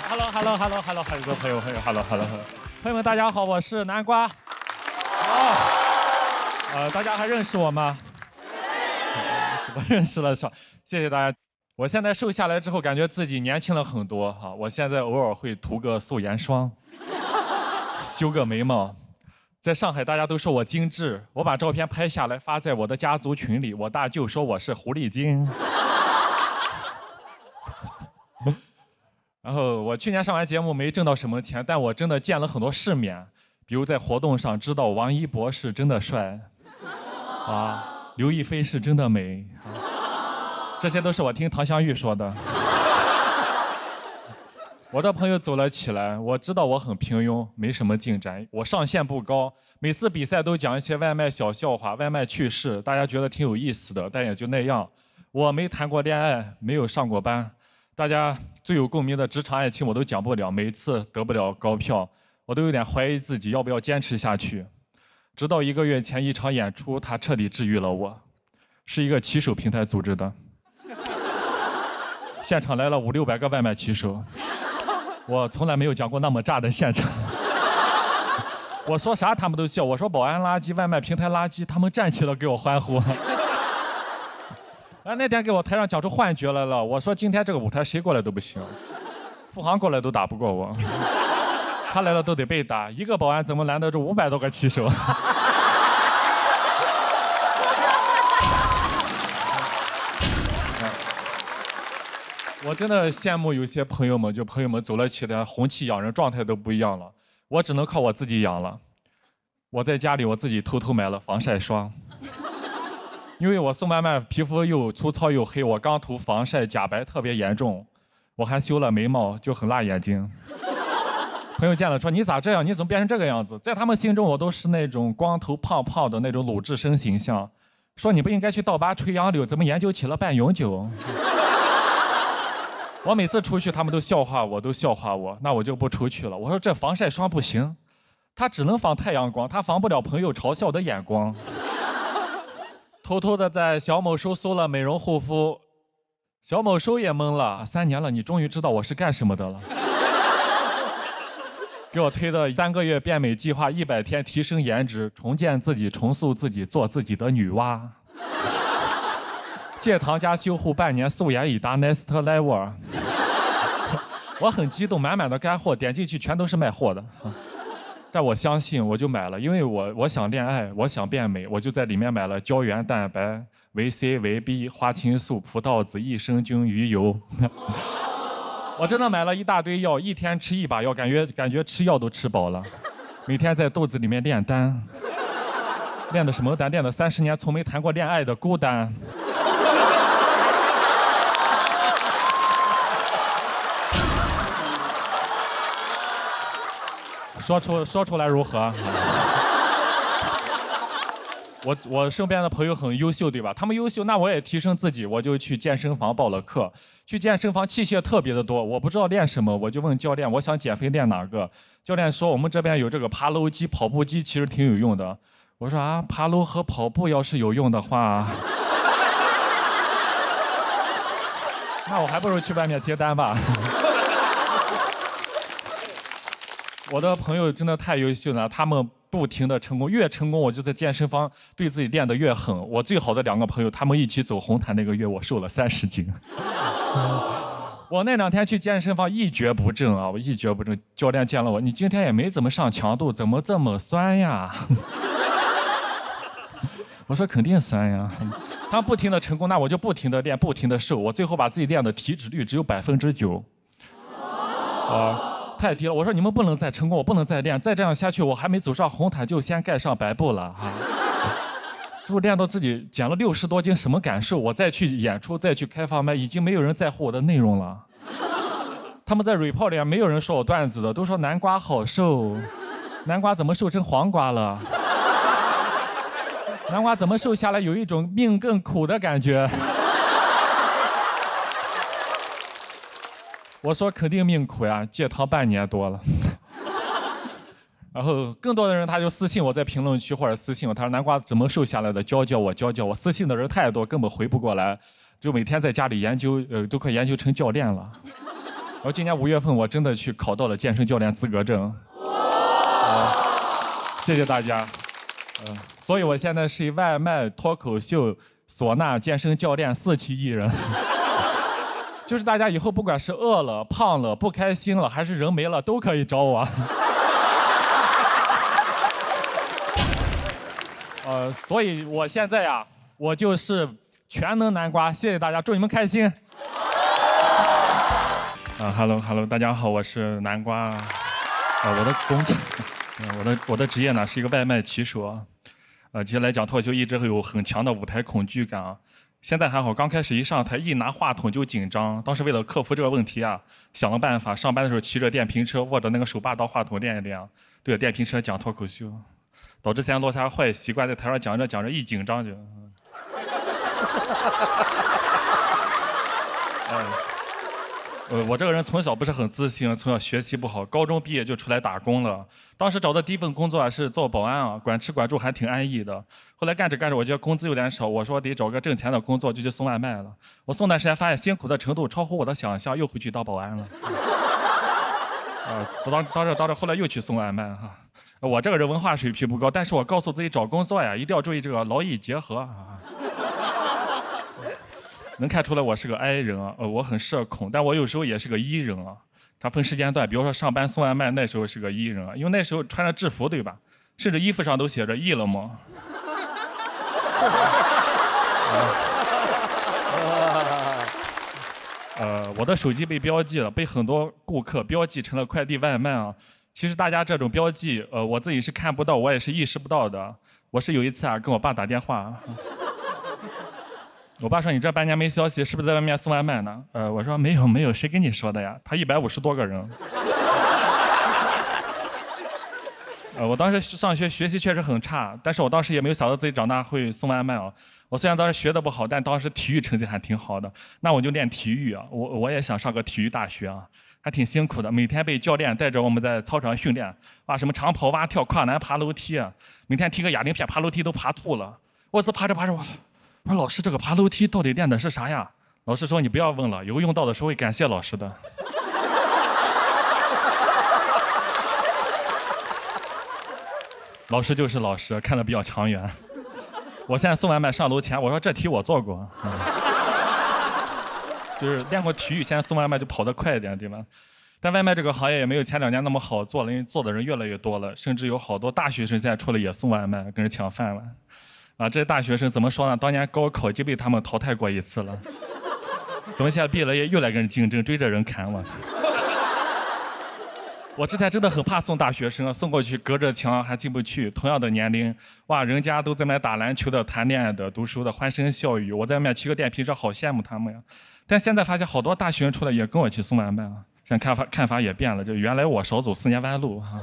Hello，很多朋友，Hello，朋友们，大家好，我是南瓜。大家还认识我吗？我认识了，谢谢大家。我现在瘦下来之后，感觉自己年轻了很多哈。我现在偶尔会涂个素颜霜，修个眉毛。在上海，大家都说我精致，我把照片拍下来发在我的家族群里，我大舅说我是狐狸精。然后我去年上完节目没挣到什么钱，但我真的见了很多世面，比如在活动上知道王一博是真的帅，刘亦菲是真的美，这些都是我听唐湘玉说的。我的朋友走了起来，我知道我很平庸，没什么进展，我上限不高，每次比赛都讲一些外卖小笑话、外卖趣事，大家觉得挺有意思的，但也就那样。我没谈过恋爱，没有上过班。大家最有共鸣的职场爱情我都讲不了，每次得不了高票，我都有点怀疑自己要不要坚持下去。直到1个月前一场演出，它彻底治愈了我，是一个骑手平台组织的，现场来了500-600个外卖骑手，我从来没有讲过那么炸的现场。我说啥他们都笑，我说保安垃圾、外卖平台垃圾，他们站起来给我欢呼。那天给我台上讲出幻觉来了，我说今天这个舞台谁过来都不行，付航过来都打不过我，他来了都得被打，一个保安怎么拦得住500多个骑手？我真的羡慕有些朋友们，朋友们走了起来，红气养人，状态都不一样了。我只能靠我自己养了。我在家里我自己偷偷买了防晒霜。因为我送外卖，皮肤又粗糙又黑，我刚涂防晒，假白特别严重，我还修了眉毛，就很辣眼睛。朋友见了说：“你咋这样？你怎么变成这个样子？”在他们心中，我都是那种光头胖胖的那种鲁智深形象。说你不应该去倒拔垂杨柳，怎么研究起了半永久？我每次出去，他们都笑话我，那我就不出去了。我说这防晒霜不行，它只能防太阳光，它防不了朋友嘲笑的眼光。偷偷的在小某书搜了美容护肤，小某书也懵了，3年了，你终于知道我是干什么的了。给我推的3个月变美计划，100天提升颜值，重建自己，重塑自己，做自己的女娲。戒糖加修护半年，素颜已达 next level。我很激动，满满的干货，点进去全都是卖货的。但我相信，我就买了，因为我想恋爱，我想变美，我就在里面买了胶原蛋白、维 C、维 B、花青素、葡萄籽、益生菌、鱼油。我真的买了一大堆药，1天吃1把药，感觉吃药都吃饱了。每天在肚子里面炼丹，练的什么丹？练的30年从没谈过恋爱的孤单。说出来如何？我身边的朋友很优秀，对吧？他们优秀，那我也提升自己，我就去健身房报了课。去健身房器械特别的多，我不知道练什么，我就问教练，我想减肥练哪个？教练说我们这边有这个爬楼机、跑步机，其实挺有用的。我说啊，爬楼和跑步要是有用的话，那我还不如去外面接单吧。我的朋友真的太优秀了，他们不停的成功，越成功我就在健身房对自己练得越狠。我最好的2个朋友，他们一起走红毯那个月，我瘦了30斤。我那2天去健身房一蹶不振啊，我一蹶不振。教练见了我，你今天也没怎么上强度，怎么这么酸呀？我说肯定酸呀。他们不停的成功，那我就不停的练，不停的瘦，我最后把自己练的体脂率只有9%。太低了！我说你们不能再成功，我不能再练，再这样下去，我还没走上红毯就先盖上白布了哈。最后练到自己减了60多斤，什么感受？我再去演出，再去开放麦，已经没有人在乎我的内容了。他们在 report 里没有人说我段子的，都说南瓜好瘦，南瓜怎么瘦成黄瓜了？南瓜怎么瘦下来有一种命更苦的感觉？我说肯定命苦呀，戒糖半年多了。然后更多的人他就私信我在评论区或者私信我，他说南瓜怎么瘦下来的，教教我教教我。私信的人太多，根本回不过来，就每天在家里研究，都快研究成教练了。然后今年5月份我真的去考到了健身教练资格证。谢谢大家。所以我现在是一外卖、脱口秀、唢呐、健身教练4期艺人。就是大家以后不管是饿了、胖了、不开心了，还是人没了，都可以找我。所以我现在呀，我就是全能南瓜。谢谢大家，祝你们开心。Hello， 大家好，我是南瓜。我的工作，我的职业呢是一个外卖骑手。其实来讲脱口秀一直会有很强的舞台恐惧感啊。现在还好，刚开始一上台一拿话筒就紧张。当时为了克服这个问题啊，想了办法。上班的时候骑着电瓶车，握着那个手把到话筒练一练，对着电瓶车讲脱口秀，导致现在落下坏习惯，在台上讲着讲着一紧张就。我这个人从小不是很自信，从小学习不好，高中毕业就出来打工了。当时找的第一份工作是做保安啊，管吃管住还挺安逸的。后来干着干着，我觉得工资有点少，我说得找个挣钱的工作，就去送外卖了。我送段时间发现辛苦的程度超乎我的想象，又回去当保安了。当着后来又去送外卖哈。我这个人文化水平不高，但是我告诉自己找工作呀，一定要注意这个劳逸结合啊。能看出来我是个 I 人啊，我很社恐，但我有时候也是个 E 人啊。它分时间段，比如说上班送外卖，那时候是个 E 人啊，因为那时候穿着制服，对吧？甚至衣服上都写着 E 了吗？我的手机被标记了，被很多顾客标记成了快递外卖啊。其实大家这种标记，我自己是看不到，我也是意识不到的。我是有一次啊，跟我爸打电话。我爸说：“你这半年没消息，是不是在外面送外卖呢？”我说：“没有，谁跟你说的呀？”他150多个人。我当时上学学习确实很差，但是我当时也没有想到自己长大会送外卖啊。我虽然当时学的不好，但当时体育成绩还挺好的，那我就练体育啊。我也想上个体育大学啊，还挺辛苦的，每天被教练带着我们在操场训练，什么长跑、蛙跳、跨栏、爬楼梯啊，每天提个哑铃片爬楼梯都爬吐了。我是爬着，我说老师，这个爬楼梯到底练的是啥呀？老师说你不要问了，以后用到的时候会感谢老师的。老师就是老师，看得比较长远。我现在送外卖上楼前，我说这题我做过，就是练过体育，现在送外卖就跑得快一点，对吧？但外卖这个行业也没有前2年那么好做了，因为做的人越来越多了，甚至有好多大学生现在出来也送外卖，跟人抢饭碗。这些大学生怎么说呢？当年高考已经被他们淘汰过一次了，怎么现在毕了业又来跟人竞争，追着人砍我？我之前真的很怕送大学生，送过去隔着墙还进不去。同样的年龄，人家都在那打篮球的、谈恋爱的、读书的，欢声笑语。我在外面骑个电瓶车，好羡慕他们呀。但现在发现好多大学生出来也跟我去送外卖啊，现在看法也变了，就原来我少走4年弯路啊。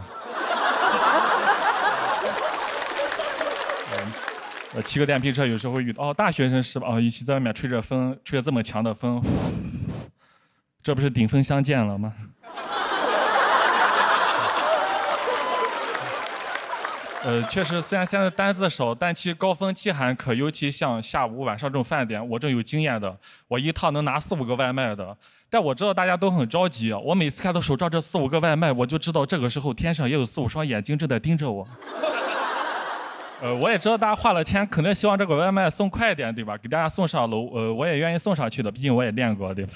骑个电瓶车有时候会遇到大学生是吧？一起在外面吹着风，吹着这么强的风，这不是顶峰相见了吗？确实，虽然现在单子少，但其实高峰期还可，尤其像下午、晚上这种饭点，我这有经验的，我一趟能拿4、5个外卖的。但我知道大家都很着急，我每次看到手上这4、5个外卖，我就知道这个时候天上也有4、5双眼睛正在盯着我。我也知道大家花了钱，肯定希望这个外卖送快一点，对吧？给大家送上楼，我也愿意送上去的，毕竟我也练过，对吧？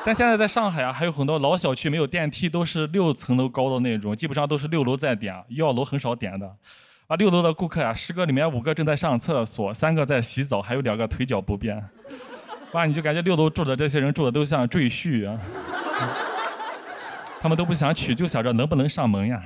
但现在在上海啊，还有很多老小区没有电梯，都是6层楼高的那种，基本上都是6楼在点，1号楼很少点的。6楼的顾客10个里面5个正在上厕所，3个在洗澡，还有2个腿脚不便。你就感觉6楼住的这些人住的都像赘婿啊，他们都不想娶，就想着能不能上门呀。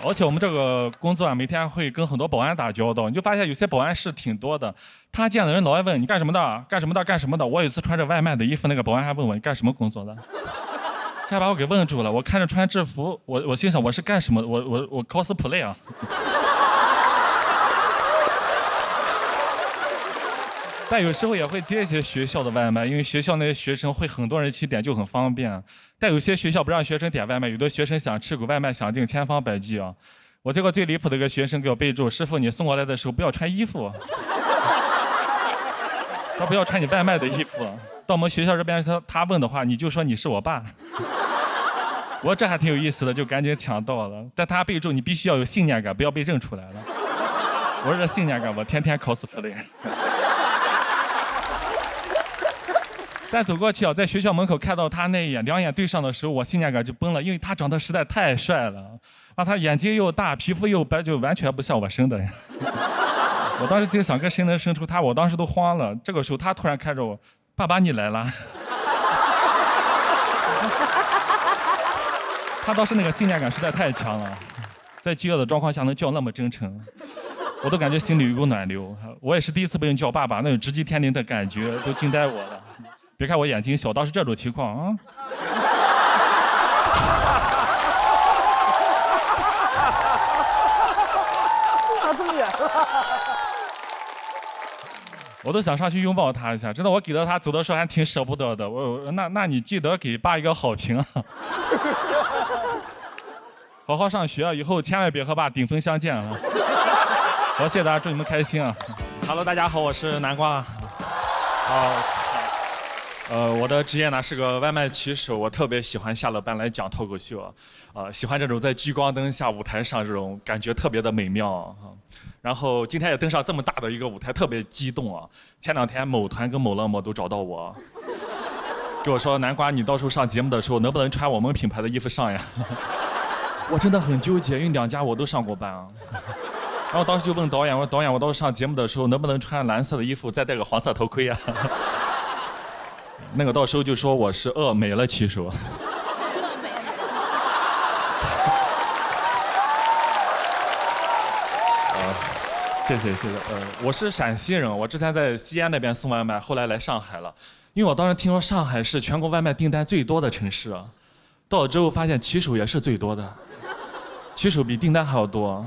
而且我们这个工作每天会跟很多保安打交道，你就发现有些保安是挺多的，他见的人老爱问你干什么的，干什么的，干什么的。我有一次穿着外卖的衣服，那个保安还问我你干什么工作的，这还把我给问住了。我看着穿制服，我心想我是干什么？我 cosplay 啊。但有时候也会接一些学校的外卖，因为学校那些学生会很多人一起点，就很方便。但有些学校不让学生点外卖，有的学生想吃口外卖，想尽千方百计啊。我见过最离谱的一个学生给我备注：师傅，你送过来的时候不要穿衣服。他不要穿你外卖的衣服。到我们学校这边，他问的话，你就说你是我爸。我说这还挺有意思的，就赶紧抢到了。但他备注你必须要有信念感，不要被认出来了。我说这信念感，我天天 cosplay。但走过去在学校门口看到他那一眼，两眼对上的时候，我信念感就崩了，因为他长得实在太帅了，他眼睛又大，皮肤又白，就完全不像我生的人。我当时心想，跟谁能生出他？我当时都慌了。这个时候，他突然看着我，爸爸你来了。他当时那个信念感实在太强了，在饥饿的状况下能叫那么真诚，我都感觉心里有股暖流。我也是第一次被人叫爸爸，那种直击天灵的感觉都惊呆我了。别看我眼睛小，当时这种情况啊。他这么远了，我都想上去拥抱他一下，真的，我给了他走的时候还挺舍不得的。那你记得给爸一个好评啊。好好上学啊，以后千万别和爸顶峰相见啊。好，谢谢大家，祝你们开心啊。Hello， 大家好，我是南瓜。我的职业呢是个外卖骑手，我特别喜欢下了班来讲脱口秀喜欢这种在聚光灯下舞台上这种感觉特别的美妙然后今天也登上这么大的一个舞台，特别激动啊！前2天某团跟某乐某都找到我，跟我说南瓜，你到时候上节目的时候能不能穿我们品牌的衣服上呀？我真的很纠结，因为2家我都上过班啊。然后当时就问导演，我说导演，我到时候上节目的时候能不能穿蓝色的衣服，再戴个黄色头盔啊？那个到时候就说我是美了骑手。谢谢。我是陕西人，我之前在西安那边送外卖，后来来上海了。因为我当时听说上海是全国外卖订单最多的城市到了之后发现骑手也是最多的，骑手比订单还要多。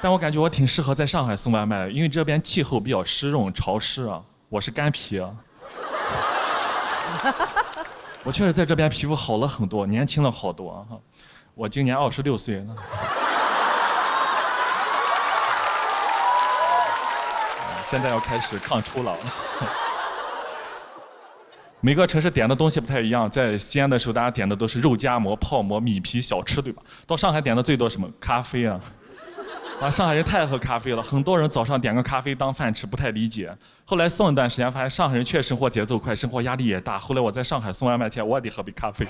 但我感觉我挺适合在上海送外卖，因为这边气候比较湿润潮湿我是干皮我确实在这边皮肤好了很多，年轻了好多我今年26岁了。现在要开始抗初了。每个城市点的东西不太一样，在西安的时候，大家点的都是肉夹馍、泡馍、米皮小吃，对吧？到上海点的最多什么？咖啡上海人太爱喝咖啡了，很多人早上点个咖啡当饭吃，不太理解。后来送一段时间，发现上海人确实生活节奏快，生活压力也大。后来我在上海送外卖前，我也得喝杯咖啡。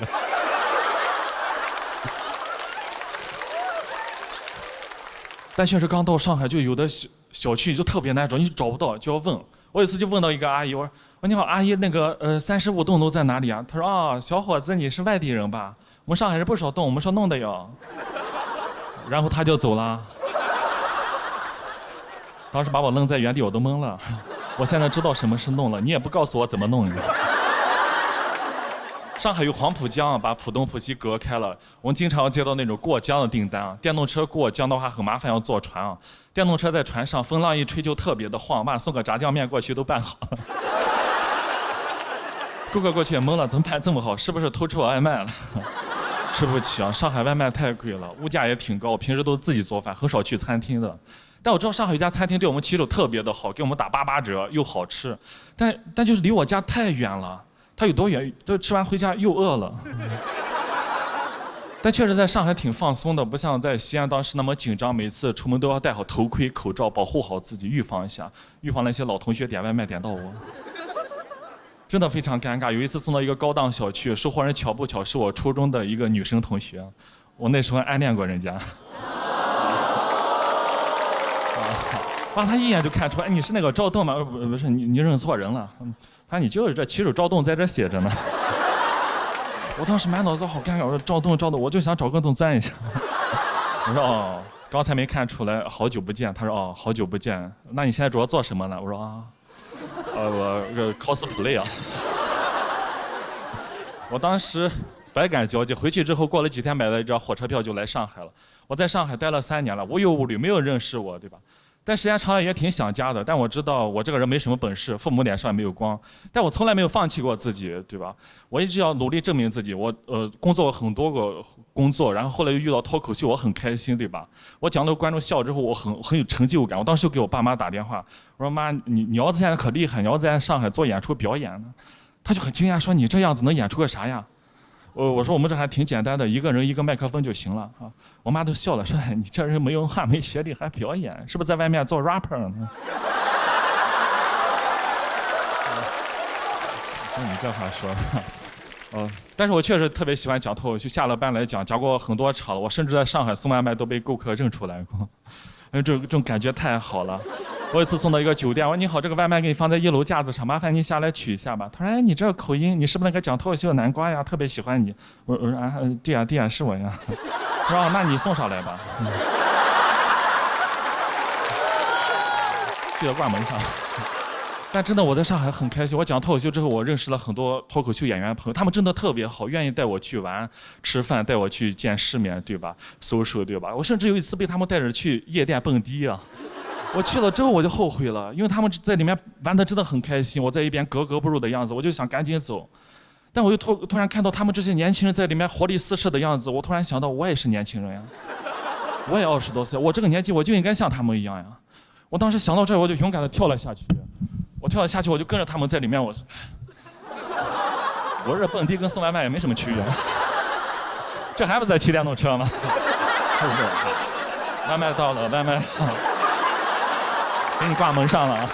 但确实刚到上海，就有的小区就特别难找，你找不到就要问。我有一次就问到一个阿姨，我说你好，阿姨，那个35栋楼在哪里啊？她说小伙子你是外地人吧？我们上海人不少栋，我们说弄的哟。然后她就走了。当时把我愣在原地，我都懵了。我现在知道什么是弄了，你也不告诉我怎么弄的。上海有黄浦江把浦东浦西隔开了，我们经常要接到那种过江的订单电动车过江的话很麻烦，要坐船电动车在船上风浪一吹就特别的晃，送个炸酱面过去都办好了。顾客过去也懵了，怎么办这么好？是不是偷吃我外卖了？吃不起上海外卖太贵了，物价也挺高，我平时都自己做饭，很少去餐厅的。但我知道上海有家餐厅对我们骑手特别的好，给我们打88折，又好吃。但就是离我家太远了，它有多远？都吃完回家又饿了。但确实在上海挺放松的，不像在西安当时那么紧张，每次出门都要戴好头盔、口罩，保护好自己，预防一下，预防那些老同学点外卖点到我。真的非常尴尬。有一次送到一个高档小区，收货人巧不巧是我初中的一个女生同学，我那时候暗恋过人家。他一眼就看出来，你是那个赵栋吗？不是，你认错人了。他说你就是这骑手赵栋在这写着呢。我当时满脑子好尴尬，我说赵栋，我就想找个洞钻一下。我说刚才没看出来，好久不见。他说好久不见，那你现在主要做什么呢？我说我cosplay 我当时百感交集，回去之后过了几天买了一张火车票就来上海了。我在上海待了3年了，无忧无虑，没有人认识我，对吧？但时间长了也挺想家的。但我知道我这个人没什么本事，父母脸上也没有光，但我从来没有放弃过自己，对吧？我一直要努力证明自己。我工作很多个工作，然后后来又遇到脱口秀，我很开心，对吧？我讲到观众笑之后，我很有成就感。我当时就给我爸妈打电话，我说妈，你儿子现在可厉害，你儿子在上海做演出表演呢。他就很惊讶说你这样子能演出个啥呀？我说我们这还挺简单的，一个人一个麦克风就行了啊。我妈都笑了，说你这人没文化没学历还表演，是不是在外面做 rapper 呢？用你这话说的，但是我确实特别喜欢讲脱口秀，下了班来讲过很多场了。我甚至在上海送外卖都被顾客认出来过，这种感觉太好了。我有一次送到一个酒店，我说你好，这个外卖给你放在1楼架子上，麻烦你下来取一下吧。他说哎，你这个口音，你是不是那个讲脱口秀的南瓜呀？特别喜欢你。我说啊，对呀对呀，是我呀。他说那你送上来吧。记得挂门上。但真的我在上海很开心，我讲脱口秀之后，我认识了很多脱口秀演员朋友，他们真的特别好，愿意带我去玩、吃饭，带我去见世面，对吧？social，对吧？我甚至有一次被他们带着去夜店蹦迪啊。我去了之后我就后悔了，因为他们在里面玩得真的很开心，我在一边格格不入的样子，我就想赶紧走。但我又突然看到他们这些年轻人在里面活力四射的样子，我突然想到我也是年轻人呀，我也20多岁，我这个年纪我就应该像他们一样呀。我当时想到这儿，我就勇敢地跳了下去。我跳了下去，我就跟着他们在里面，我这蹦迪跟送外卖也没什么区别，这还不在骑电动车吗？外卖到了，外卖到了，给你挂门上了啊！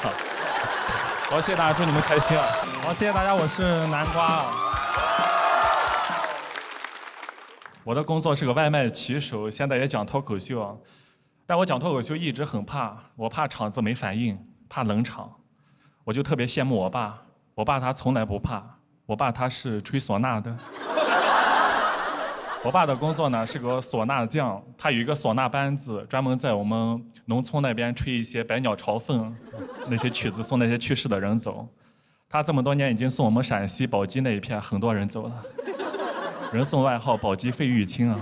好，谢谢大家，祝你们开心啊！好，谢谢大家，我是南瓜啊。我的工作是个外卖骑手，现在也讲脱口秀啊。但我讲脱口秀一直很怕，我怕场子没反应，怕冷场。我就特别羡慕我爸他从来不怕，我爸他是吹唢呐的。我爸的工作呢是个唢呐匠，他有一个唢呐班子，专门在我们农村那边吹一些百鸟朝凤那些曲子，送那些去世的人走。他这么多年已经送我们陕西宝鸡那一片很多人走了，人送外号宝鸡费玉清啊。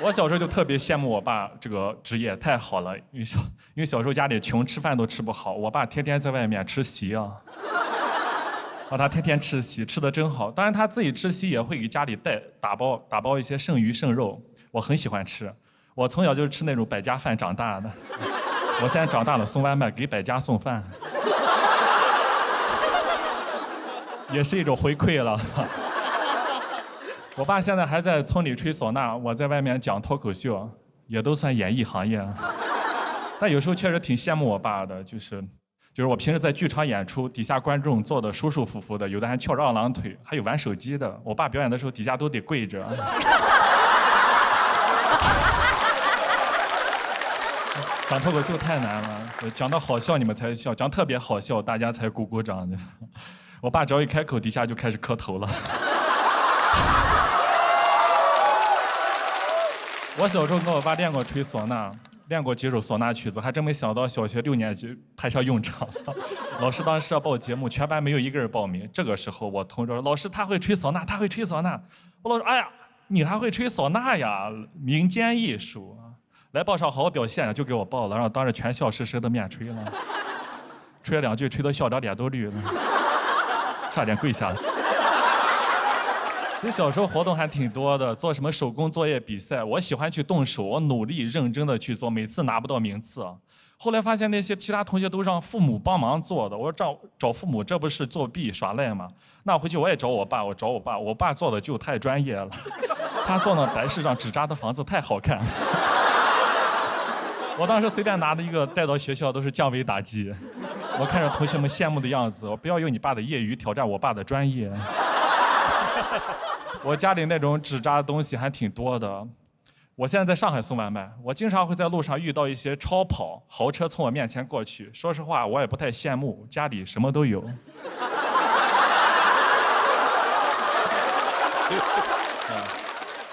我小时候就特别羡慕我爸这个职业，太好了，因为小时候家里穷，吃饭都吃不好，我爸天天在外面吃席啊。他天天吃席，吃得真好。当然他自己吃席也会给家里打包一些剩鱼剩肉，我很喜欢吃。我从小就是吃那种百家饭长大的，我现在长大了送外卖给百家送饭，也是一种回馈了。我爸现在还在村里吹唢呐，我在外面讲脱口秀，也都算演艺行业。但有时候确实挺羡慕我爸的，就是我平时在剧场演出，底下观众坐的舒舒服服的，有的还翘着二郎腿，还有玩手机的。我爸表演的时候，底下都得跪着。讲脱口秀太难了，讲到好笑你们才笑，讲特别好笑大家才鼓鼓掌的。我爸只要一开口，底下就开始磕头了。我小时候跟我爸练过吹唢呐，练过几首唢呐曲子，还真没想到小学6年级派上用场了。老师当时要报节目，全班没有一个人报名。这个时候我同桌说：“老师，他会吹唢呐，他会吹唢呐。”我老师说：“哎呀，你还会吹唢呐呀？民间艺术啊，来报上好好表现。”就给我报了，然后当着全校师生的面吹了，吹了2句，吹得校长脸都绿了，差点跪下了。其实小时候活动还挺多的，做什么手工作业比赛，我喜欢去动手，我努力认真的去做，每次拿不到名次。后来发现那些其他同学都让父母帮忙做的，我说找父母，这不是作弊耍赖吗？那回去我也找我爸，我爸做的就太专业了，他做那白事上纸扎的房子太好看了。我当时随便拿的一个带到学校都是降维打击，我看着同学们羡慕的样子，我不要用你爸的业余挑战我爸的专业。我家里那种纸扎的东西还挺多的。我现在在上海送外卖，我经常会在路上遇到一些超跑豪车从我面前过去。说实话，我也不太羡慕，家里什么都有。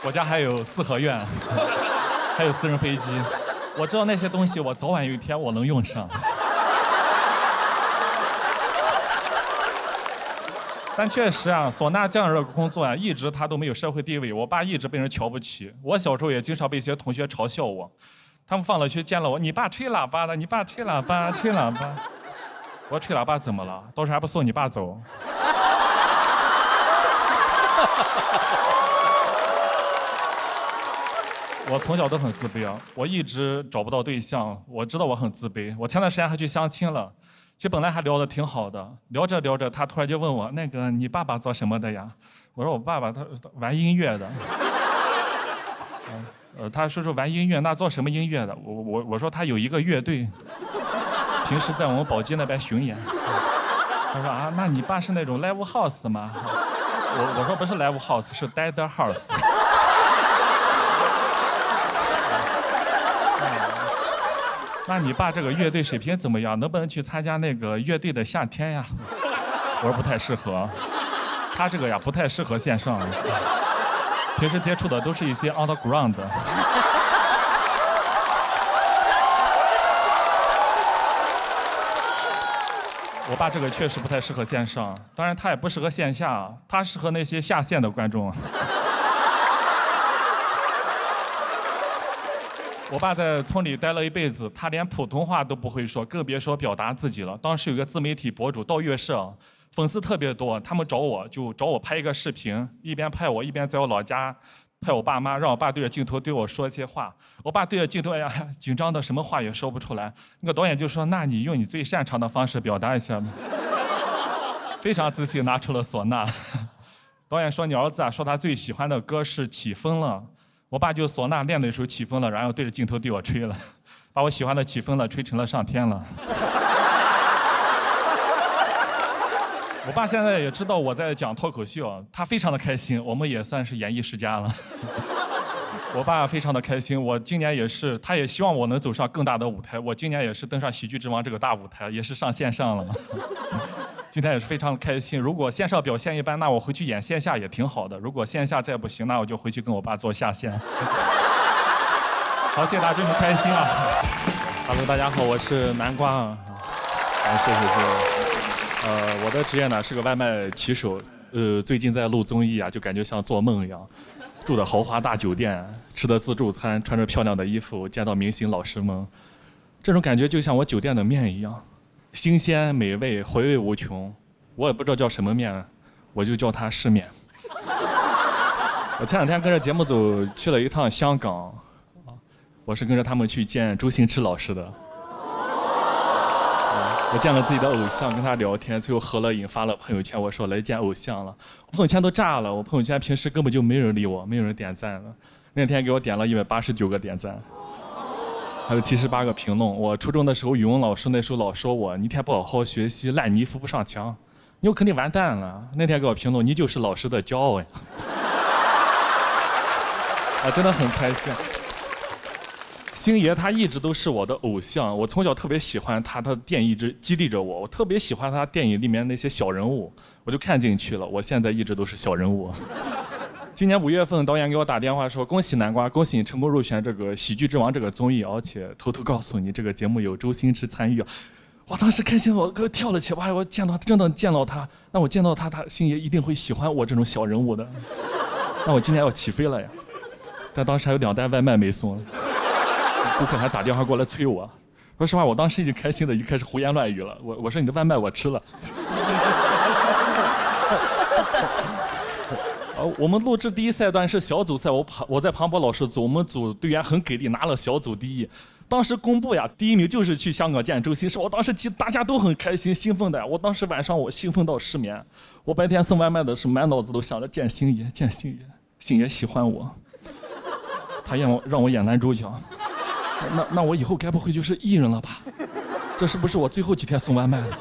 我家还有4合院，还有私人飞机。我知道那些东西，我早晚有一天我能用上。但确实啊，唢呐匠这个工作啊，一直他都没有社会地位。我爸一直被人瞧不起，我小时候也经常被一些同学嘲笑我。他们放了学见了我，你爸吹喇叭的，你爸吹喇叭，吹喇叭。我说吹喇叭怎么了？到时候还不送你爸走？我从小都很自卑啊，我一直找不到对象，我知道我很自卑。我前段时间还去相亲了，其实本来还聊得挺好的，聊着聊着，他突然就问我，那个你爸爸做什么的呀？我说我爸爸他玩音乐的。他说玩音乐，那做什么音乐的？我说他有一个乐队，平时在我们宝鸡那边巡演。他说啊，那你爸是那种 live house 吗？我说不是 live house， 是 dead house。那你爸这个乐队水平怎么样？能不能去参加那个乐队的夏天呀？我说不太适合，他这个呀不太适合线上。平时接触的都是一些 underground 的。我爸这个确实不太适合线上，当然他也不适合线下，他适合那些下线的观众。我爸在村里待了一辈子，他连普通话都不会说，更别说表达自己了。当时有个自媒体博主到月社，粉丝特别多，他们找我拍一个视频，一边拍我，一边在我老家拍我爸妈，让我爸对着镜头对我说一些话。我爸对着镜头，哎呀，紧张的什么话也说不出来。那个导演就说：“那你用你最擅长的方式表达一下吧。”非常自信拿出了唢呐。导演说：“你儿子啊，说他最喜欢的歌是《起风了》。”我爸就唢呐练了一首《起风了》，然后对着镜头对我吹了，把我喜欢的《起风了》吹成了《上天了》。我爸现在也知道我在讲脱口秀，他非常的开心，我们也算是演艺世家了。我爸非常的开心，我今年也是，他也希望我能走上更大的舞台。我今年也是登上喜剧之王这个大舞台，也是上线上了。今天也是非常的开心。如果线上表现一般，那我回去演线下也挺好的。如果线下再不行，那我就回去跟我爸做下线。好，谢谢大家，真是开心啊 ！Hello， 大家好，我是南瓜啊。谢谢。我的职业呢是个外卖骑手。最近在录综艺啊，就感觉像做梦一样。住的豪华大酒店，吃的自助餐，穿着漂亮的衣服，见到明星老师们，这种感觉就像我酒店的面一样。新鲜美味，回味无穷。我也不知道叫什么面，我就叫它世面。我前两天跟着节目组去了一趟香港，我是跟着他们去见周星驰老师的。我见了自己的偶像，跟他聊天，最后合了影，发了朋友圈。我说来见偶像了，我朋友圈都炸了。我朋友圈平时根本就没人理我，没有人点赞的。那天给我点了189个点赞。还有78个评论。我初中的时候，语文老师那时候老说我，你一天不好好学习，烂泥扶不上墙，你有肯定完蛋了。那天给我评论，你就是老师的骄傲呀！我真的很开心。星爷他一直都是我的偶像，我从小特别喜欢他，他的电影一直激励着我。我特别喜欢他电影里面那些小人物，我就看进去了。我现在一直都是小人物。今年5月份，导演给我打电话说：“恭喜南瓜，恭喜你成功入选这个《喜剧之王》这个综艺，而且偷偷告诉你，这个节目有周星驰参与。”我当时开心，我跳了起来。我见到真的见到他，那我见到他，星爷一定会喜欢我这种小人物的。那我今年要起飞了呀！但当时还有2单外卖没送，顾客还打电话过来催我。说实话，我当时已经开心的已经开始胡言乱语了。我说你的外卖我吃了。我们录制第1赛段是小组赛，我在庞博老师组，我们组队员很给力，拿了小组第1。当时公布呀，第1名就是去香港见周星驰。我当时大家都很开心，兴奋的呀。我当时晚上我兴奋到失眠。我白天送外卖的时候，满脑子都想着见星爷，见星爷，星爷喜欢我，他让我演男主角。那我以后该不会就是艺人了吧？这是不是我最后几天送外卖了？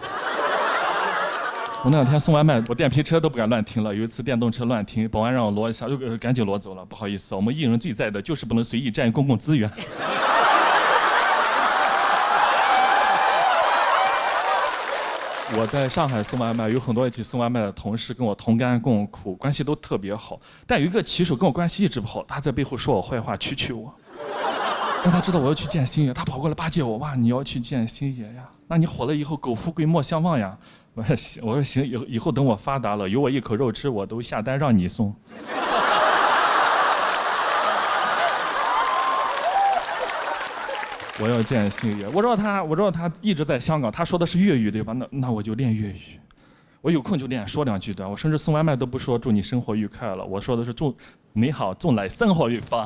我那2天送外卖，我电瓶车都不敢乱停了。有一次电动车乱停，保安让我挪一下，就赶紧挪走了。不好意思，我们艺人最在的就是不能随意占用公共资源。我在上海送外卖，有很多一起送外卖的同事跟我同甘共苦，关系都特别好。但有一个骑手跟我关系一直不好，他在背后说我坏话，蛐我。让他知道我要去见星爷，他跑过来巴结我，哇，你要去见星爷呀？那你火了以后，苟富贵莫相忘呀。我说行，以后等我发达了，有我一口肉吃，我都下单让你送。我要见星爷。我知道他一直在香港，他说的是粤语对吧？那我就练粤语，我有空就练，说2句的。我甚至送外卖都不说祝你生活愉快了，我说的是祝你好，祝你生活愉快。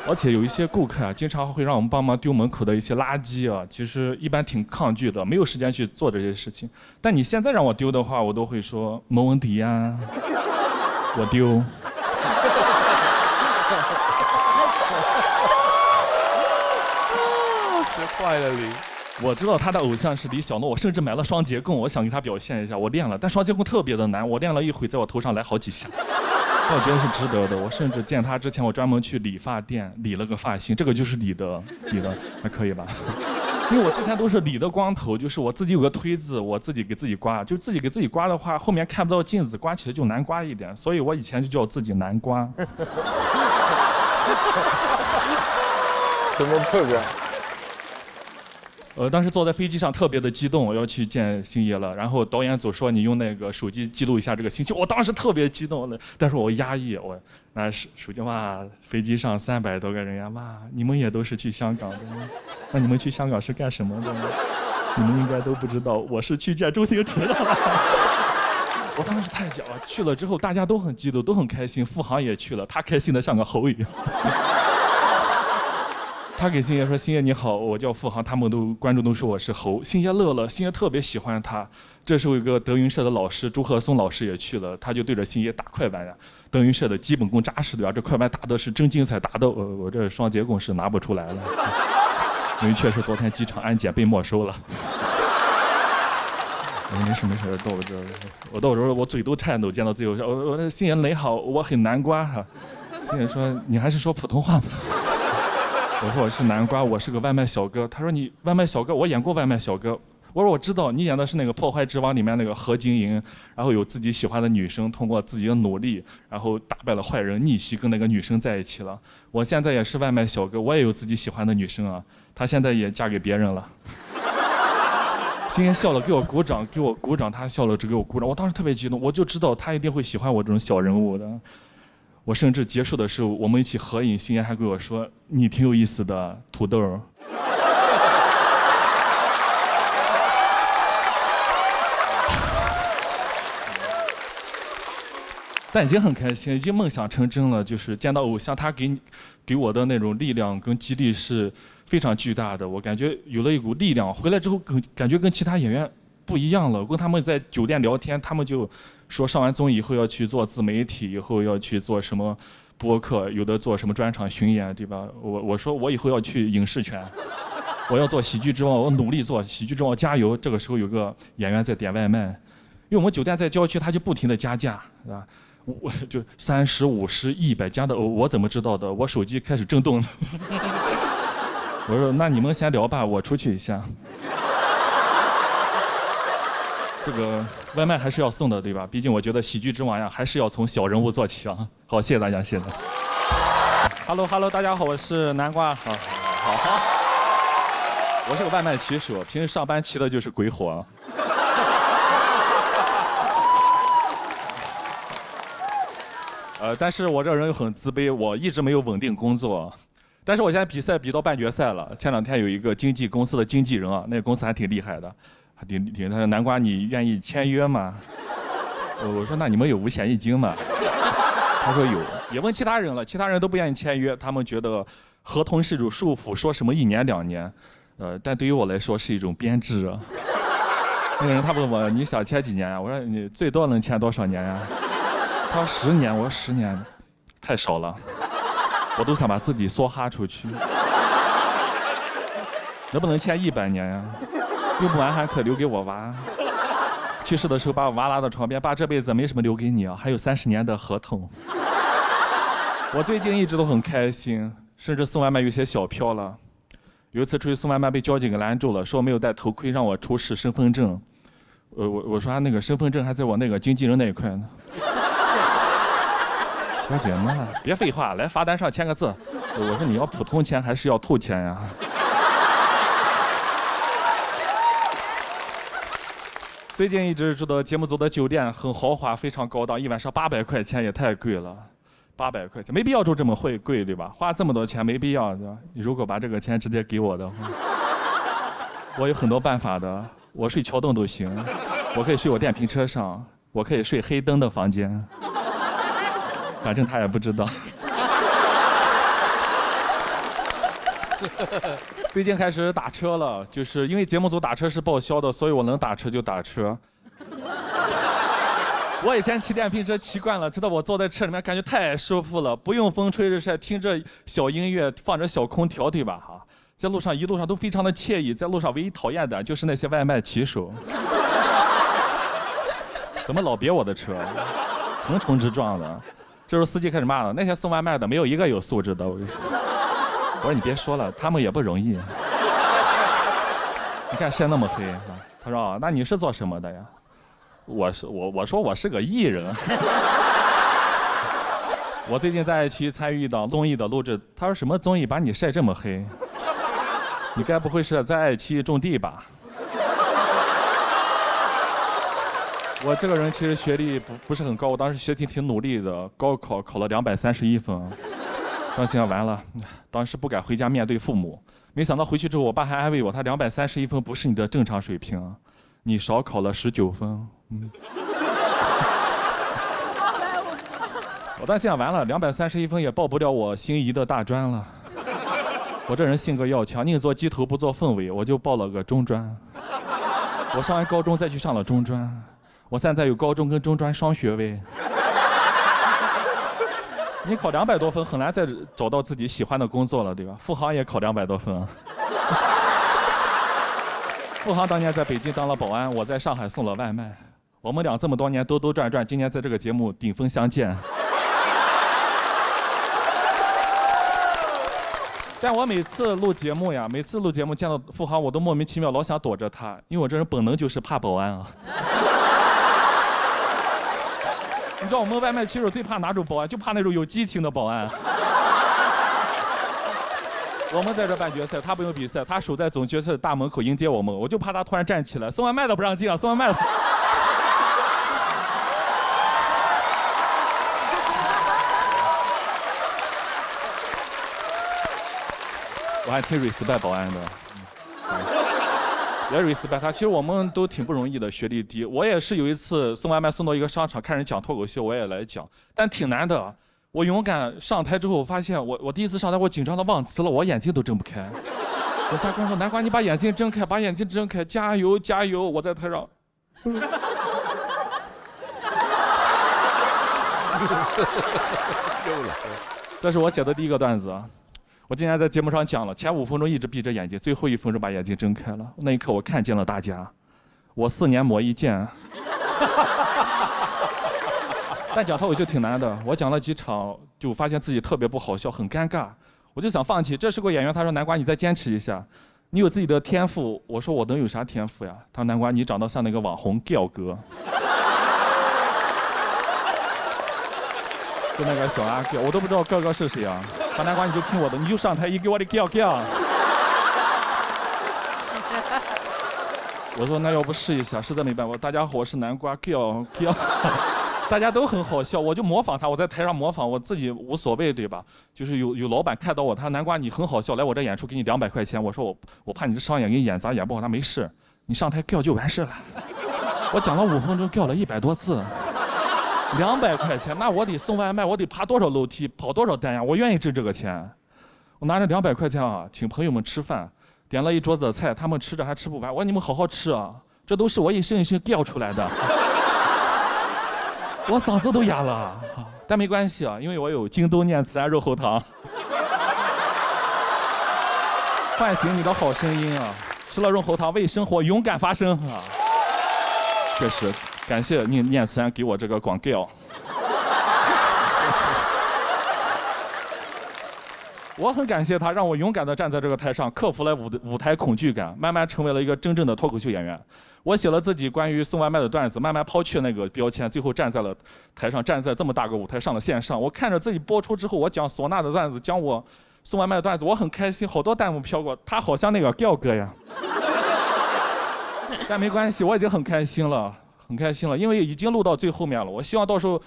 而且有一些顾客啊，经常会让我们帮忙丢门口的一些垃圾啊，其实一般挺抗拒的，没有时间去做这些事情。但你现在让我丢的话，我都会说没问题呀，我丢。学坏了你。我知道他的偶像是李小诺，我甚至买了双节棍，我想给他表现一下，我练了，但双节棍特别的难，我练了一会，在我头上来好几下。但我觉得是值得的。我甚至见他之前，我专门去理发店理了个发型，这个就是理的，还可以吧？因为我之前都是理的光头，就是我自己有个推子，我自己给自己刮，就自己给自己刮的话，后面看不到镜子，刮起来就难刮一点，所以我以前就叫自己难刮。什么 program？当时坐在飞机上特别的激动，我要去见星爷了。然后导演组说你用那个手机记录一下这个信息，我当时特别激动的，但是我压抑，我拿手机哇，飞机上300多个人呀，哇，你们也都是去香港的吗？那你们去香港是干什么的呢？你们应该都不知道，我是去见周星驰的。我当时太假了，去了之后大家都很激动，都很开心，付航也去了，他开心的像个猴一样。他给星爷说：“星爷你好，我叫付航。”观众都说我是猴。星爷乐了，星爷特别喜欢他。这时候有个德云社的老师朱鹤松老师也去了，他就对着星爷打快板呀。德云社的基本功扎实的呀，这快板打的是真精彩，打的我这双节棍是拿不出来了，因为确实昨天机场安检被没收了。我说没事，到时候我嘴都颤抖，见到最后我说星爷你好，我很难刮哈。星爷说你还是说普通话吧。我说我是南瓜，我是个外卖小哥。他说你外卖小哥，我演过外卖小哥。我说我知道，你演的是那个《破坏之王》里面那个何晶莹，然后有自己喜欢的女生，通过自己的努力，然后打败了坏人，逆袭跟那个女生在一起了。我现在也是外卖小哥，我也有自己喜欢的女生啊，她现在也嫁给别人了。星爷笑了，给我鼓掌，他笑了，只给我鼓掌。我当时特别激动，我就知道他一定会喜欢我这种小人物的。我甚至结束的时候，我们一起合影，星爷还跟我说：“你挺有意思的，土豆。”但已经很开心，已经梦想成真了。就是见到偶像，他给我的那种力量跟激励是非常巨大的。我感觉有了一股力量，回来之后感觉跟其他演员不一样了。我跟他们在酒店聊天，他们就说上完综艺以后要去做自媒体，以后要去做什么播客，有的做什么专场巡演，对吧？我说我以后要去影视圈，我要做喜剧之王，我努力做喜剧之王，加油！这个时候有个演员在点外卖，因为我们酒店在郊区，他就不停地加价，是吧？我就30、50、100加的，我怎么知道的？我手机开始震动了。我说那你们先聊吧，我出去一下。这个外卖还是要送的，对吧？毕竟我觉得喜剧之王呀，还是要从小人物做起啊。好，谢谢大家，谢谢。Hello， 大家好，我是南瓜。好，我是个外卖骑手，平时上班骑的就是鬼火。但是我这人又很自卑，我一直没有稳定工作。但是我现在比赛比到半决赛了，前2天有一个经纪公司的经纪人啊，那个公司还挺厉害的。他说南瓜你愿意签约吗？我说那你们有五险一金吗？他说有，也问其他人了，其他人都不愿意签约，他们觉得合同是一种束缚，说什么1年2年，但对于我来说是一种编制啊。那个人他问我你想签几年呀？我说你最多能签多少年呀？他说10年，我说10年太少了，我都想把自己梭哈出去。能不能签100年呀？用不完还可留给我娃。去世的时候把我娃拉到床边，爸这辈子没什么留给你啊，还有30年的合同。我最近一直都很开心，甚至送外卖有些小飘了。有一次出去送外卖被交警给拦住了，说我没有戴头盔，让我出示身份证。我说那个身份证还在我那个经纪人那一块呢。小姐嘛，别废话，来罚单上签个字。我说你要普通签还是要透签呀？最近一直住的节目组的酒店很豪华，非常高档，一晚上800块钱也太贵了。800块钱，没必要住这么贵，对吧？花这么多钱没必要，对吧？你如果把这个钱直接给我的话，我有很多办法的，我睡桥洞都行，我可以睡我电瓶车上，我可以睡黑灯的房间，反正他也不知道。最近开始打车了，就是因为节目组打车是报销的，所以我能打车就打车。我以前骑电瓶车骑惯了，知道我坐在车里面感觉太舒服了，不用风吹日晒，听着小音乐，放着小空调，对吧？哈，在路上一路上都非常的惬意。在路上唯一讨厌的就是那些外卖骑手，怎么老别我的车，横冲直撞的。这时候司机开始骂了，那些送外卖的没有一个有素质的。我说你别说了，他们也不容易。你看晒那么黑，他说那你是做什么的呀？我说我是个艺人。我最近在爱奇艺参与一档综艺的录制，他说什么综艺把你晒这么黑？你该不会是在爱奇艺种地吧？我这个人其实学历不是很高，我当时学习挺努力的，高考考了231分。当时想完了，当时不敢回家面对父母，没想到回去之后，我爸还安慰我，他231分不是你的正常水平，你少考了19分。我当时想完了，231分也报不了我心仪的大专了。我这人性格要强，宁做鸡头不做凤尾，我就报了个中专。我上完高中再去上了中专，我现在有高中跟中专双学位。你考200多分，很难再找到自己喜欢的工作了，对吧？付航也考200多分。付航当年在北京当了保安，我在上海送了外卖。我们俩这么多年兜兜转转，今年在这个节目顶峰相见。但我每次录节目见到付航，我都莫名其妙老想躲着他，因为我这人本能就是怕保安啊。你知道我们外卖骑手最怕哪种保安？就怕那种有激情的保安。我们在这办决赛，他不用比赛，他守在总决赛的大门口迎接我们，我就怕他突然站起来，送外卖的不让进啊，送外卖的。我还挺 respect 保安的，也 respect 他。其实我们都挺不容易的，学历低。我也是有一次送外卖送到一个商场，看人讲脱口秀，我也来讲，但挺难的。我勇敢上台之后，我发现我第一次上台，我紧张的忘词了，我眼睛都睁不开。我下观众说：“南瓜，你把眼睛睁开，把眼睛睁开，加油加油！”我在台上。这是我写的第一个段子。我今天在节目上讲了，前5分钟一直闭着眼睛，最后1分钟把眼睛睁开了。那一刻我看见了大家，我4年磨一剑。但讲脱口秀挺难的，我讲了几场就发现自己特别不好笑，很尴尬，我就想放弃。这是个演员，他说：“南瓜，你再坚持一下，你有自己的天赋。”我说：“我能有啥天赋呀？”他说：“南瓜，你长得像那个网红调哥。”就那个小阿调，我都不知道哥哥是谁啊。他南瓜，你就听我的，你就上台，你给我的调。我说那要不试一下，实在没办法。大家好，我是南瓜调，大家都很好笑，我就模仿他，我在台上模仿，我自己无所谓，对吧？就是有老板看到我，他南瓜你很好笑，来我这演出给你200块钱。我说我怕你这商演给你演砸演不好，他没事，你上台调就完事了。我讲了5分钟，调了100多次。200块钱，那我得送外卖，我得爬多少楼梯，跑多少单呀？我愿意挣这个钱。我拿着200块钱啊，请朋友们吃饭，点了一桌子菜，他们吃着还吃不完。我说你们好好吃啊，这都是我一声一声调出来的。我嗓子都哑了，但没关系啊，因为我有京东念慈庵肉后堂，唤醒你的好声音啊！吃了肉后堂，为生活勇敢发声啊！确实。感谢念慈庵给我这个广告。我很感谢他，让我勇敢地站在这个台上，克服了舞台恐惧感，慢慢成为了一个真正的脱口秀演员。我写了自己关于送外卖的段子，慢慢抛去那个标签，最后站在了台上，站在这么大个舞台上的线上。我看着自己播出之后，我讲唢呐的段子，讲我送外卖的段子，我很开心，好多弹幕飘过，他好像那个调哥呀。但没关系，我已经很开心了。很开心了，因为已经录到最后面了。我希望到时候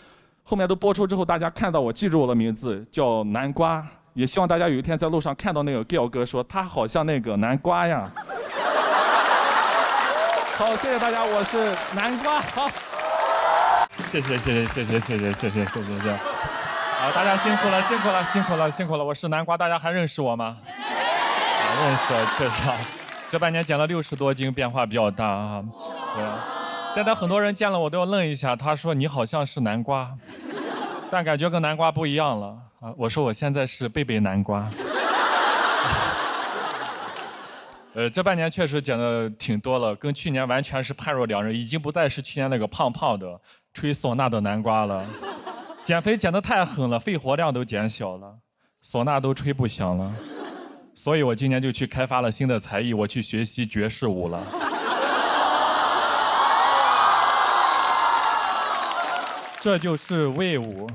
后面都播出之后，大家看到我记住我的名字叫南瓜，也希望大家有一天在路上看到那个 Giao 哥说他好像那个南瓜呀。好，谢谢大家，我是南瓜。好，谢谢。好，大家辛苦了。我是南瓜，大家还认识我吗？认识，确实。这半年减了60多斤，变化比较大啊。对。现在很多人见了我都要愣一下，他说你好像是南瓜，但感觉跟南瓜不一样了啊。我说我现在是贝贝南瓜。这半年确实减的挺多了，跟去年完全是判若两人，已经不再是去年那个胖胖的吹唢呐的南瓜了。减肥减得太狠了，肺活量都减小了，唢呐都吹不响了。所以我今年就去开发了新的才艺，我去学习爵士舞了。这就是魏武。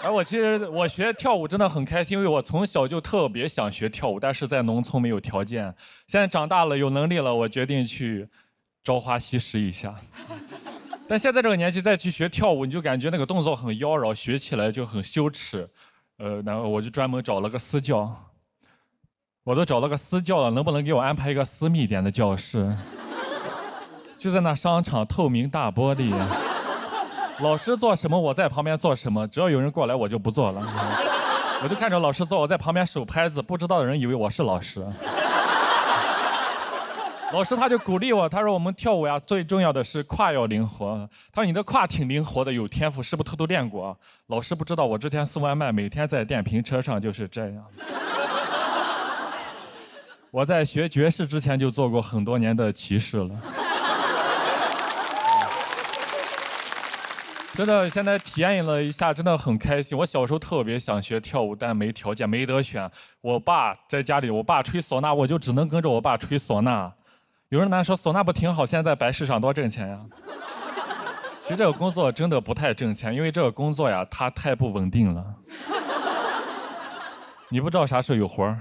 而我其实我学跳舞真的很开心，因为我从小就特别想学跳舞，但是在农村没有条件。现在长大了有能力了，我决定去朝花夕拾一下。但现在这个年纪再去学跳舞，你就感觉那个动作很妖娆，学起来就很羞耻。然后我就专门找了个私教，我都找了个私教了，能不能给我安排一个私密一点的教室？就在那商场透明大玻璃，老师做什么我在旁边做什么，只要有人过来我就不做了。我就看着老师做，我在旁边手拍子，不知道的人以为我是老师。老师他就鼓励我，他说我们跳舞呀，最重要的是胯要灵活。他说你的胯挺灵活的，有天赋，是不是偷偷练过？老师不知道，我之前送外卖，每天在电瓶车上就是这样。我在学爵士之前就做过很多年的骑士了。真的，现在体验了一下，真的很开心。我小时候特别想学跳舞，但没条件，没得选。我爸在家里，我爸吹唢呐，我就只能跟着我爸吹唢呐。有人拿说唢呐不挺好，现在白市场多挣钱呀。其实这个工作真的不太挣钱，因为这个工作呀，它太不稳定了。你不知道啥时候有活儿，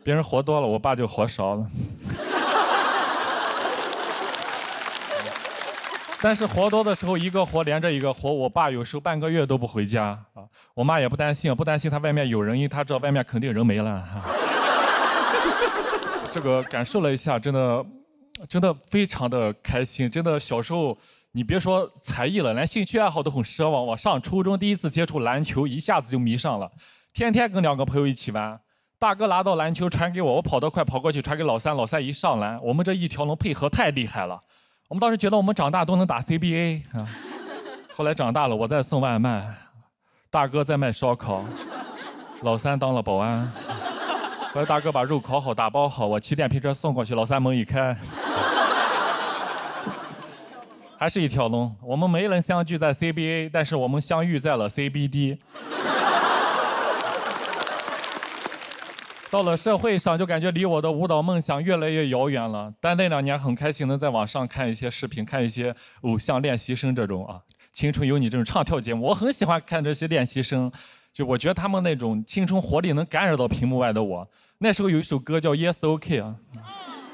别人活多了，我爸就活少了。但是活多的时候，一个活连着一个活，我爸有时候半个月都不回家啊，我妈也不担心他外面有人，因为他知道外面肯定人没了。这个感受了一下，真的非常的开心。真的小时候，你别说才艺了，连兴趣爱好都很奢望。我上初中第一次接触篮球，一下子就迷上了，天天跟2个朋友一起玩。大哥拿到篮球传给我，我跑得快，跑过去传给老三，老三一上篮，我们这一条龙配合太厉害了。我们当时觉得我们长大都能打 CBA 啊。后来长大了，我在送外卖，大哥在卖烧烤，老三当了保安。后来大哥把肉烤好打包好，我骑电瓶车送过去，老三门一开，还是一条龙。我们没能相聚在 CBA， 但是我们相遇在了 CBD。到了社会上，就感觉离我的舞蹈梦想越来越遥远了。但那2年很开心，能在网上看一些视频，看一些偶像练习生这种啊，青春有你这种唱跳节目，我很喜欢看这些练习生。就我觉得他们那种青春活力能感染到屏幕外的我。那时候有一首歌叫 Yes OK 啊，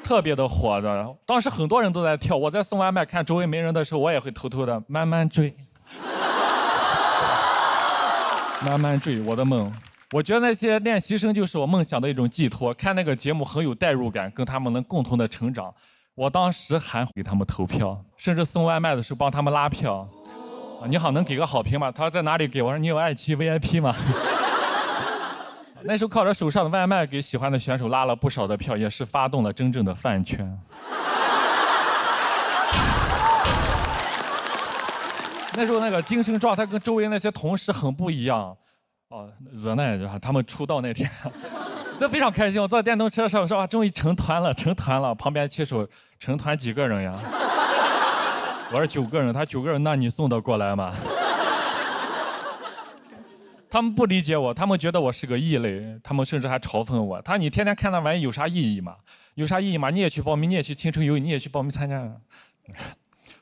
特别的火的，当时很多人都在跳。我在送外卖看周围没人的时候，我也会偷偷的慢慢追，慢慢追我的梦。我觉得那些练习生就是我梦想的一种寄托，看那个节目很有代入感，跟他们能共同的成长。我当时还给他们投票，甚至送外卖的时候帮他们拉票。你好，能给个好评吗？他说在哪里给？我说你有爱奇艺 VIP 吗？那时候靠着手上的外卖给喜欢的选手拉了不少的票，也是发动了真正的饭圈。那时候那个精神状态跟周围那些同事很不一样。哦，热奈他们出道那天，这非常开心。我坐电动车上，我说啊，终于成团了，成团了。旁边骑手，成团几个人呀？我说9个人，他9个人，那你送得过来吗？他们不理解我，他们觉得我是个异类，他们甚至还嘲讽我。他说你天天看那玩意有啥意义吗？有啥意义吗？你也去报名，你也去青春有你也去报名参加。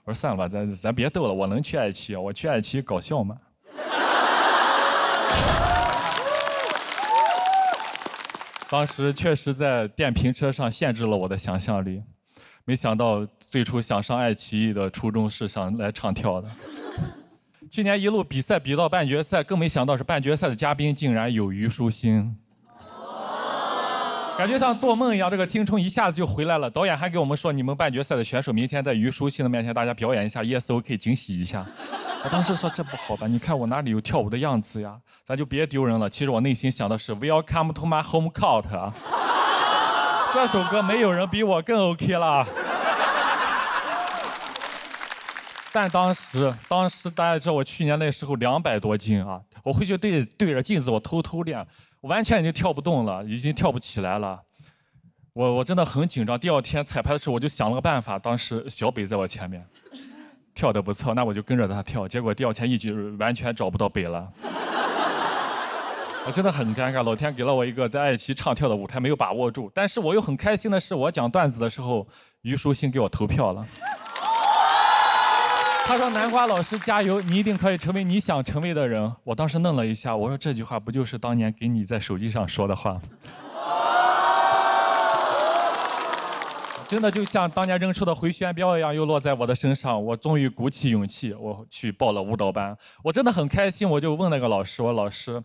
我说算了吧，咱别斗了，我能去爱奇艺，我去爱奇艺搞笑吗？当时确实在电瓶车上限制了我的想象力。没想到最初想上爱奇艺的初衷是想来唱跳的。去年一路比赛比到半决赛，更没想到是半决赛的嘉宾竟然有虞书欣。感觉像做梦一样，这个青春一下子就回来了。导演还给我们说，你们半决赛的选手明天在虞书欣的面前，大家表演一下 Yes OK 惊喜一下。我当时说这不好吧？你看我哪里有跳舞的样子呀？咱就别丢人了。其实我内心想的是 Welcome to my home court 啊。这首歌没有人比我更 OK 了。但当时大家知道我去年那时候200多斤啊，我回去对着镜子我偷偷练，我完全已经跳不动了，已经跳不起来了。我真的很紧张。第二天彩排的时候我就想了个办法，当时小北在我前面，跳得不错，那我就跟着他跳。结果第二天一直完全找不到北了。我真的很尴尬，老天给了我一个在爱奇艺唱跳的舞台，没有把握住。但是我又很开心的是，我讲段子的时候，虞书欣给我投票了。他说：“南瓜老师加油，你一定可以成为你想成为的人。”我当时愣了一下，我说：“这句话不就是当年给你在手机上说的话？”真的就像当年扔出的回旋镖一样，又落在我的身上。我终于鼓起勇气，我去报了舞蹈班。我真的很开心，我就问那个老师：“我老师，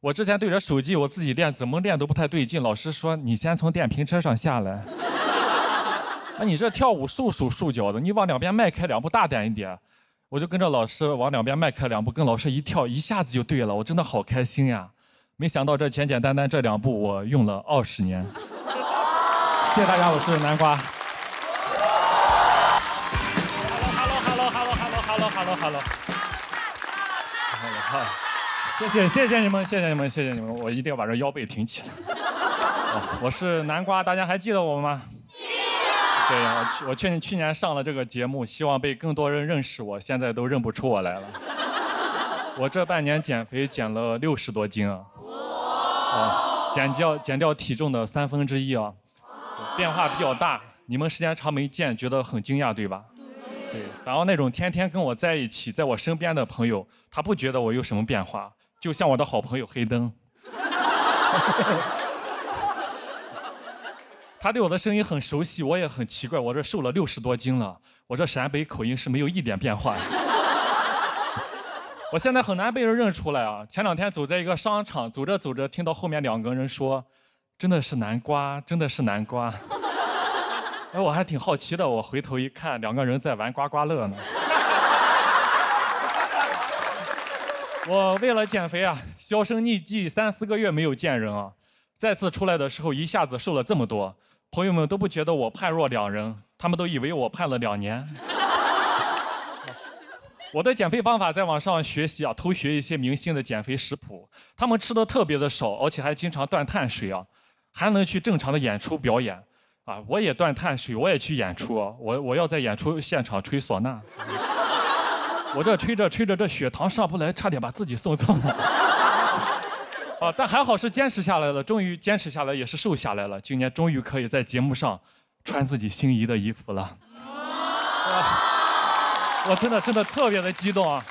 我之前对着手机我自己练，怎么练都不太对劲。”老师说：“你先从电瓶车上下来。”啊，你这跳舞束脚的，你往两边迈开2步，大胆一点。我就跟着老师往两边迈开2步，跟老师一跳，一下子就对了。我真的好开心呀！没想到这简简单单这2步，我用了20年。谢谢大家，我是南瓜。Hello。谢谢你们，谢谢你们，我一定要把这腰背挺起来。我是南瓜，大家还记得我吗？对，我去年上了这个节目，希望被更多人认识我，现在都认不出我来了。我这半年减肥减了60多斤啊，减掉体重的1/3啊，变化比较大。你们时间长没见，觉得很惊讶，对吧？对。然后那种天天跟我在一起，在我身边的朋友，他不觉得我有什么变化，就像我的好朋友黑灯。他对我的声音很熟悉，我也很奇怪，我这瘦了60多斤了，我这陕北口音是没有一点变化。我现在很难被人认出来啊！前2天走在一个商场，走着走着，听到后面2个人说：“真的是南瓜，真的是南瓜。”哎，我还挺好奇的，我回头一看，2个人在玩刮刮乐呢。我为了减肥啊，销声匿迹3、4个月没有见人啊，再次出来的时候一下子瘦了这么多。朋友们都不觉得我判若两人，他们都以为我判了2年。我的减肥方法在网上学习啊，偷学一些明星的减肥食谱，他们吃的特别的少，而且还经常断碳水啊，还能去正常的演出表演啊。我也断碳水，我也去演出啊，我要在演出现场吹唢呐。我这吹着吹着，这血糖上不来，差点把自己送走了。啊，但还好是坚持下来了，终于坚持下来，也是瘦下来了。今年终于可以在节目上穿自己心仪的衣服了。我真的特别的激动啊！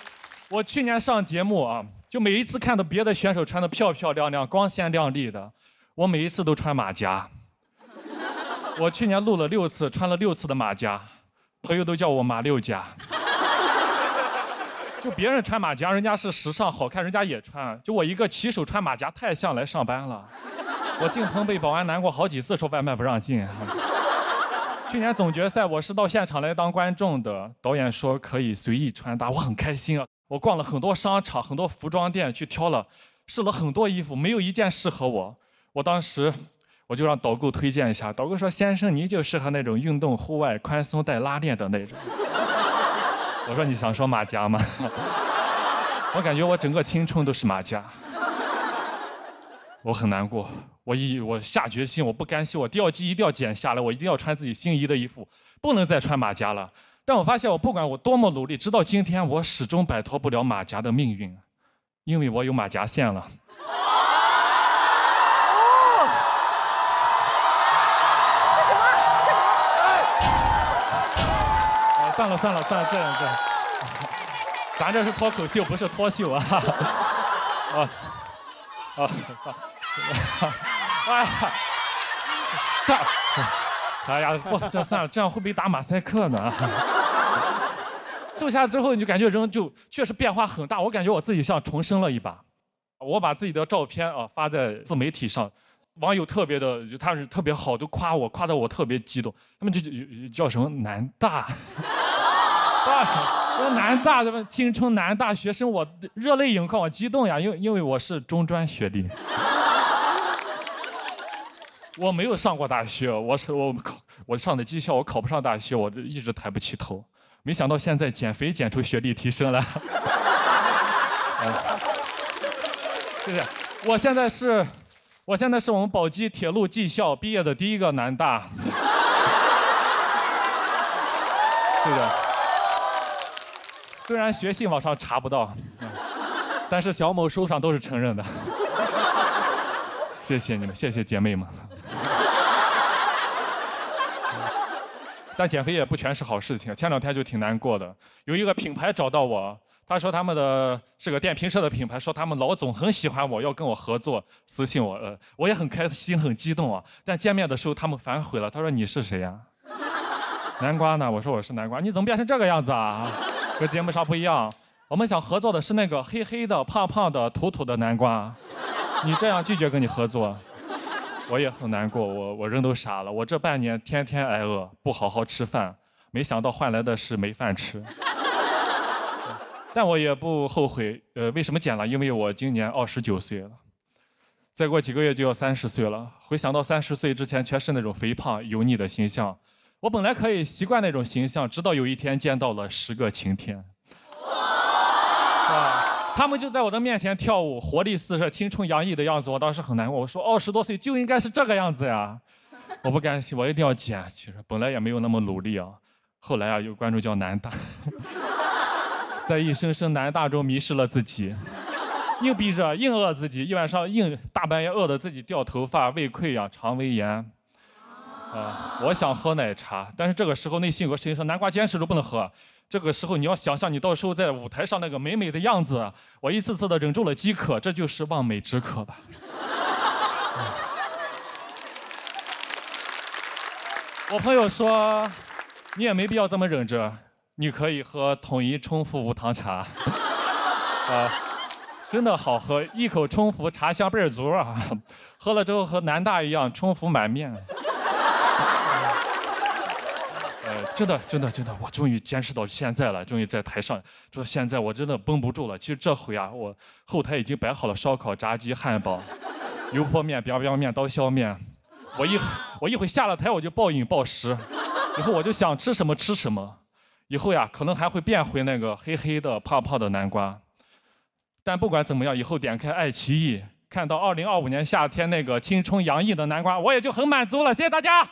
我去年上节目啊，就每一次看到别的选手穿的漂漂亮亮、光鲜亮丽的，我每一次都穿马甲。我去年录了6次，穿了6次的马甲，朋友都叫我马六甲。就别人穿马甲，人家是时尚好看，人家也穿。就我一个骑手穿马甲，太像来上班了。我进棚被保安难过好几次，说外卖不让进。去年总决赛我是到现场来当观众的，导演说可以随意穿搭，我很开心啊。我逛了很多商场、很多服装店，去挑了、试了很多衣服，没有一件适合我。我当时我就让导购推荐一下，导购说：“先生，你就适合那种运动户外、宽松带拉链的那种。”我说：“你想说马甲吗？”我感觉我整个青春都是马甲，我很难过。我下决心，我不甘心，我第2季一定要减下来，我一定要穿自己心仪的衣服，不能再穿马甲了。但我发现，我不管我多么努力，直到今天，我始终摆脱不了马甲的命运，因为我有马甲线了。算了，这样，咱这是脱口秀，不是脱秀啊！算了，哎呀，哎呀，不，这算了，这样会不会打马赛克呢？瘦下之后，你就感觉人就确实变化很大，我感觉我自己像重生了一把。我把自己的照片发在自媒体上，网友特别的，他是特别好，都夸我，夸得我特别激动。他们就叫什么南大，说南大什么青春南大学生，我热泪盈眶，我激动呀，因为我是中专学历。我没有上过大学，我上的技校，我考不上大学，我这一直抬不起头。没想到现在减肥减出学历提升了。谢谢。我现在是我们宝鸡铁路技校毕业的第一个南大。对的。虽然学信网上查不到，但是小某书上都是承认的。谢谢你们，谢谢姐妹们。但减肥也不全是好事情，前2天就挺难过的。有一个品牌找到我，他说他们是个电瓶车的品牌，说他们老总很喜欢我，要跟我合作，私信我，我也很开心很激动啊。但见面的时候他们反悔了，他说你是谁呀？南瓜呢？我说我是南瓜，你怎么变成这个样子啊？跟节目上不一样，我们想合作的是那个黑黑的、胖胖的、土土的南瓜，你这样拒绝跟你合作。我也很难过，我人都傻了。我这半年天天挨饿，不好好吃饭，没想到换来的是没饭吃。但我也不后悔，为什么减了？因为我今年29岁了，再过几个月就要30岁了。回想到30岁之前全是那种肥胖油腻的形象，我本来可以习惯那种形象，直到有一天见到了10个晴天。他们就在我的面前跳舞，活力四射、青春洋溢的样子，我当时很难过。我说20多岁就应该是这个样子呀！我不甘心，我一定要减。其实本来也没有那么努力啊。后来有观众叫南大，在一声声南大中迷失了自己，硬逼着硬饿自己，一晚上大半夜饿得自己掉头发、胃溃疡、肠胃炎。我想喝奶茶，但是这个时候内心有个声音说：“南瓜坚持住，不能喝。”这个时候你要想象你到时候在舞台上那个美美的样子，我一次次的忍住了饥渴，这就是望美止渴吧。我朋友说，你也没必要这么忍着，你可以喝统一冲服无糖茶，真的好喝，一口冲服茶香倍儿足啊，喝了之后和南大一样冲服满面。真的，我终于坚持到现在了，终于在台上，说现在我真的绷不住了。其实这回啊，我后台已经摆好了烧烤、炸鸡、汉堡、油泼面、biang biang面、刀削面。我一会下了台我就暴饮暴食，以后我就想吃什么吃什么。以后呀，可能还会变回那个黑黑的、胖胖的南瓜。但不管怎么样，以后点开爱奇艺，看到2025年夏天那个青春洋溢的南瓜，我也就很满足了。谢谢大家。